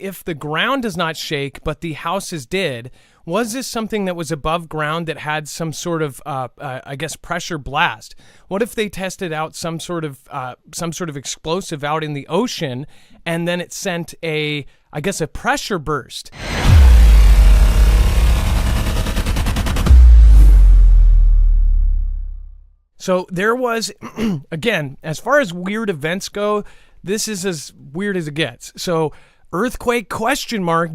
if the ground does not shake, but the houses did, was this something that was above ground that had some sort of, I guess, pressure blast? What if they tested out some sort of explosive out in the ocean, and then it sent a pressure burst? So there was, again, as far as weird events go, this is as weird as it gets. So earthquake ?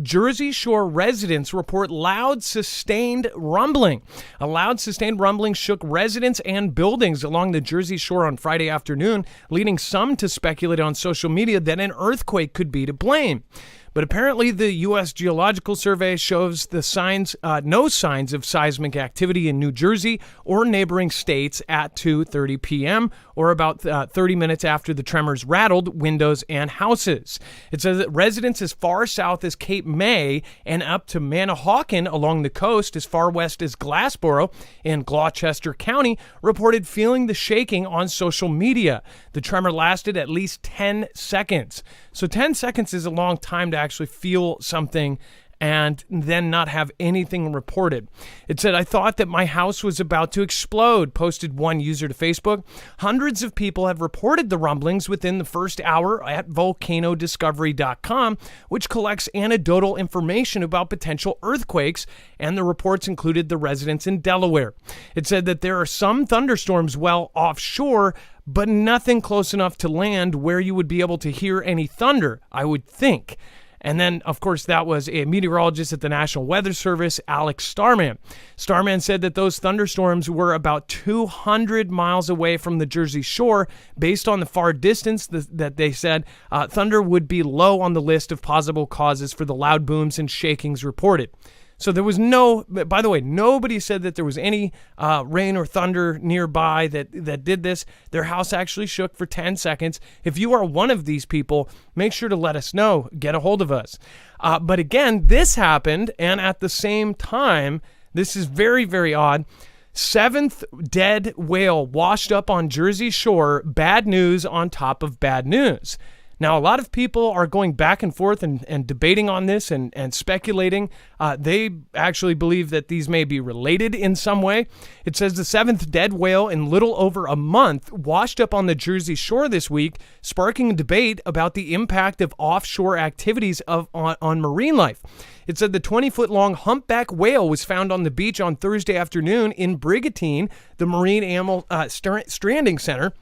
Jersey Shore residents report loud sustained rumbling. A loud sustained rumbling shook residents and buildings along the Jersey Shore on Friday afternoon, leading some to speculate on social media that an earthquake could be to blame. But apparently the U.S. Geological Survey shows no signs of seismic activity in New Jersey or neighboring states at 2:30 p.m. or about 30 minutes after the tremors rattled windows and houses. It says that residents as far south as Cape May and up to Manahawkin along the coast as far west as Glassboro in Gloucester County reported feeling the shaking on social media. The tremor lasted at least 10 seconds. So 10 seconds is a long time to actually feel something and then not have anything reported. It said, "I thought that my house was about to explode," posted one user to Facebook. Hundreds of people have reported the rumblings within the first hour at volcanodiscovery.com, which collects anecdotal information about potential earthquakes, and the reports included the residents in Delaware. It said that there are some thunderstorms well offshore, but nothing close enough to land where you would be able to hear any thunder, I would think. And then, of course, that was a meteorologist at the National Weather Service, Alex Starman. Starman said that those thunderstorms were about 200 miles away from the Jersey Shore. Based on the far distance that they said, thunder would be low on the list of possible causes for the loud booms and shakings reported. So there was by the way, nobody said that there was any rain or thunder nearby that did this. Their house actually shook for 10 seconds. If you are one of these people, make sure to let us know. Get a hold of us. But again, this happened, and at the same time, this is very, very odd. 7th dead whale washed up on Jersey Shore. Bad news on top of bad news. Now, a lot of people are going back and forth and debating on this and speculating. They actually believe that these may be related in some way. It says the 7th dead whale in little over a month washed up on the Jersey Shore this week, sparking a debate about the impact of offshore activities on marine life. It said the 20-foot-long humpback whale was found on the beach on Thursday afternoon in Brigantine, the Marine Animal Stranding Center.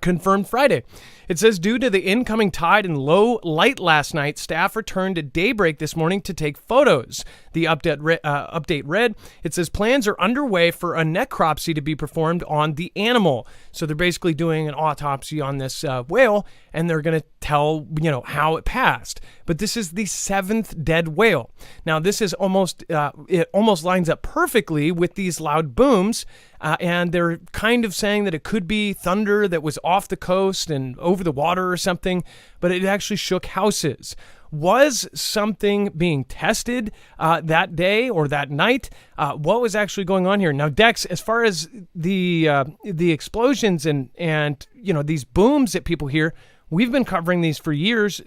Confirmed Friday. It says due to the incoming tide and low light last night, staff returned at daybreak this morning to take photos. The update read, it says plans are underway for a necropsy to be performed on the animal. So they're basically doing an autopsy on this whale, and they're going to tell, how it passed. But this is the 7th dead whale. Now, this is it almost lines up perfectly with these loud booms. And they're kind of saying that it could be thunder that was off the coast and over the water or something, but it actually shook houses. Was something being tested that day or that night? What was actually going on here? Now, Dex, as far as the explosions and these booms that people hear, we've been covering these for years.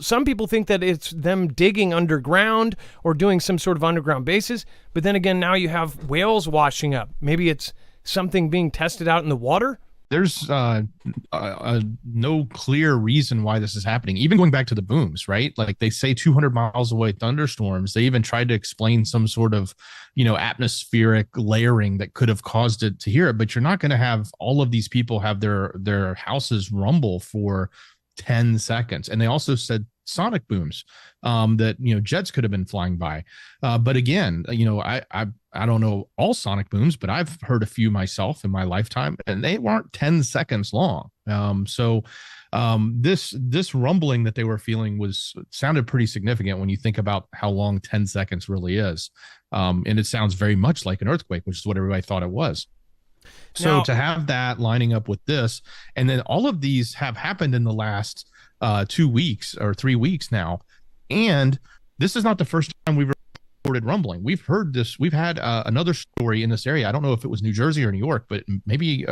Some people think that it's them digging underground or doing some sort of underground bases. But then again, now you have whales washing up. Maybe it's something being tested out in the water. There's no clear reason why this is happening. Even going back to the booms, right? Like they say 200 miles away thunderstorms. They even tried to explain some sort of, atmospheric layering that could have caused it to hear it. But you're not going to have all of these people have their houses rumble for 10 seconds. And they also said sonic booms that, jets could have been flying by. But again, I don't know all sonic booms, but I've heard a few myself in my lifetime, and they weren't 10 seconds long. This rumbling that they were feeling sounded pretty significant when you think about how long 10 seconds really is. And it sounds very much like an earthquake, which is what everybody thought it was. So to have that lining up with this, and then all of these have happened in the last 2 weeks or 3 weeks now. And this is not the first time we've reported rumbling. We've heard this. We've had another story in this area. I don't know if it was New Jersey or New York, but maybe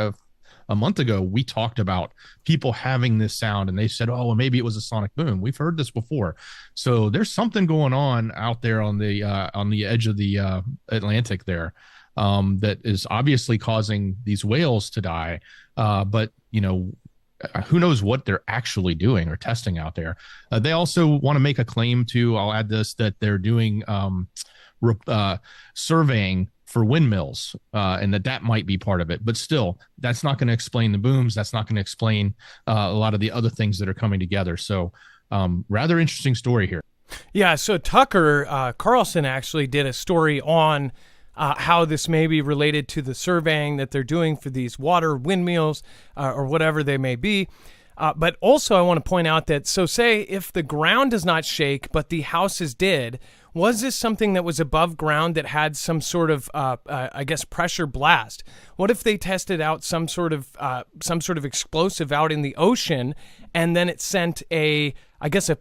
a month ago, we talked about people having this sound and they said, oh, well, maybe it was a sonic boom. We've heard this before. So there's something going on out there on the edge of the Atlantic there that is obviously causing these whales to die. But, who knows what they're actually doing or testing out there. They also want to make a claim to, I'll add this, that they're doing surveying for windmills, and that might be part of it. But still, that's not going to explain the booms. That's not going to explain a lot of the other things that are coming together. So rather interesting story here. Yeah, so Tucker Carlson actually did a story on how this may be related to the surveying that they're doing for these water windmills or whatever they may be. But also I want to point out that, so say if the ground does not shake, but the houses did, was this something that was above ground that had some sort of, pressure blast? What if they tested out some sort of explosive out in the ocean, and then it sent a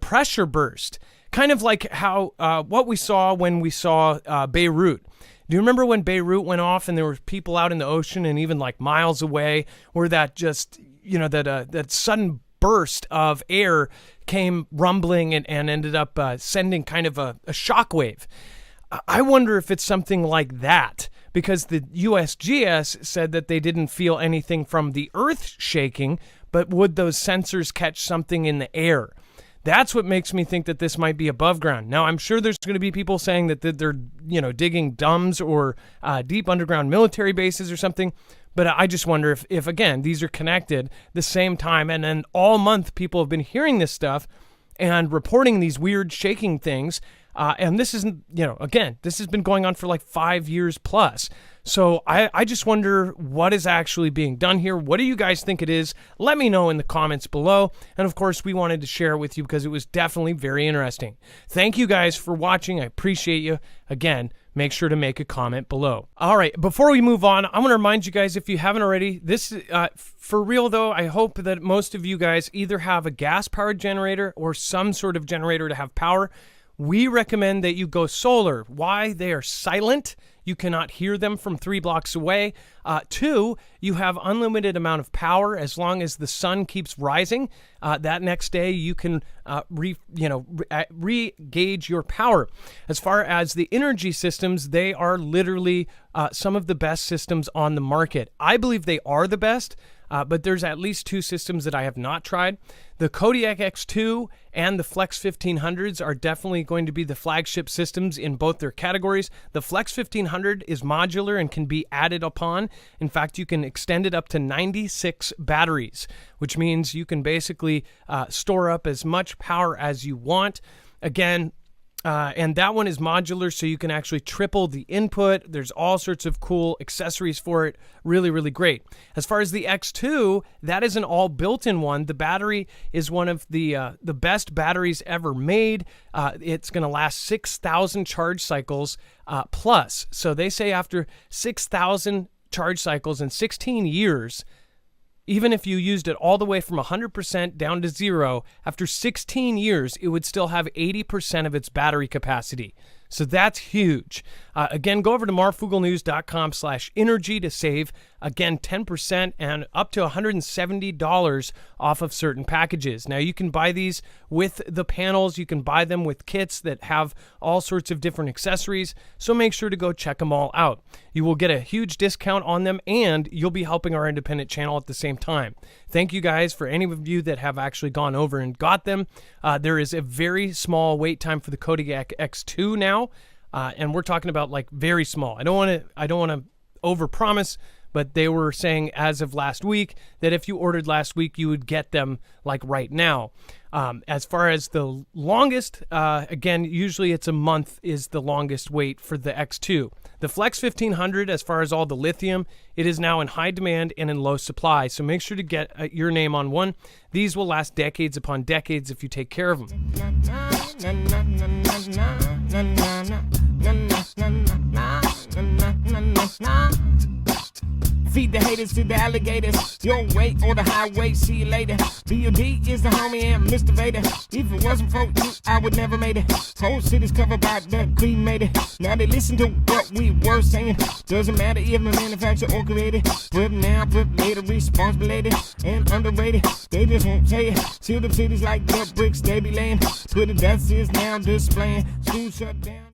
pressure burst? Kind of like how what we saw when we saw Beirut. Do you remember when Beirut went off and there were people out in the ocean and even like miles away where that just, that sudden burst of air came rumbling and ended up sending kind of a shockwave? I wonder if it's something like that, because the USGS said that they didn't feel anything from the earth shaking, but would those sensors catch something in the air? That's what makes me think that this might be above ground. Now, I'm sure there's going to be people saying that they're, digging dumbs or deep underground military bases or something. But I just wonder if again, these are connected the same time. And then all month, people have been hearing this stuff and reporting these weird shaking things. And this isn't, again, this has been going on for like 5 years plus. So I just wonder what is actually being done here. What do you guys think it is? Let me know in the comments below. And of course, we wanted to share it with you because it was definitely very interesting. Thank you guys for watching. I appreciate you. Again, make sure to make a comment below. All right, before we move on, I want to remind you guys, if you haven't already, this, for real though, I hope that most of you guys either have a gas-powered generator or some sort of generator to have power. We recommend that you go solar. Why? They are silent. You cannot hear them from 3 blocks away. 2, you have unlimited amount of power as long as the sun keeps rising. That next day you can re-gauge your power. As far as the energy systems, they are literally some of the best systems on the market. I believe they are the best. But there's at least 2 systems that I have not tried. The Kodiak X2 and the Flex 1500s are definitely going to be the flagship systems in both their categories. The Flex 1500 is modular and can be added upon. In fact, you can extend it up to 96 batteries, which means you can basically store up as much power as you want. Again, and that one is modular, so you can actually triple the input. There's all sorts of cool accessories for it. Really, really great. As far as the X2, that is an all built-in one. The battery is one of the best batteries ever made. It's going to last 6,000 charge cycles plus. So they say after 6,000 charge cycles in 16 years, even if you used it all the way from 100% down to 0, after 16 years, it would still have 80% of its battery capacity. So that's huge. Again, go over to marfooglenews.com/energy to save, again, 10% and up to $170 off of certain packages. Now, you can buy these with the panels. You can buy them with kits that have all sorts of different accessories. So make sure to go check them all out. You will get a huge discount on them, and you'll be helping our independent channel at the same time. Thank you guys for any of you that have actually gone over and got them. There is a very small wait time for the Kodiak X2 now. And we're talking about like very small. I don't want to overpromise, but they were saying as of last week that if you ordered last week, you would get them like right now. As far as the longest, again, usually it's a month is the longest wait for the X2. The Flex 1500, as far as all the lithium, it is now in high demand and in low supply. So make sure to get your name on one. These will last decades upon decades if you take care of them. Feed the haters to the alligators. Your way or the highway, see you later. B.O.D. is the homie and Mr. Vader. If it wasn't for you, I would never made it. Whole city's covered by the cremated. Now they listen to what we were saying. Doesn't matter if the manufacturer or created. Flip now, flip later, responsibility and underrated. They just won't say it. Till the cities like the bricks they be laying. Twitter, that's is now displaying. School shut down.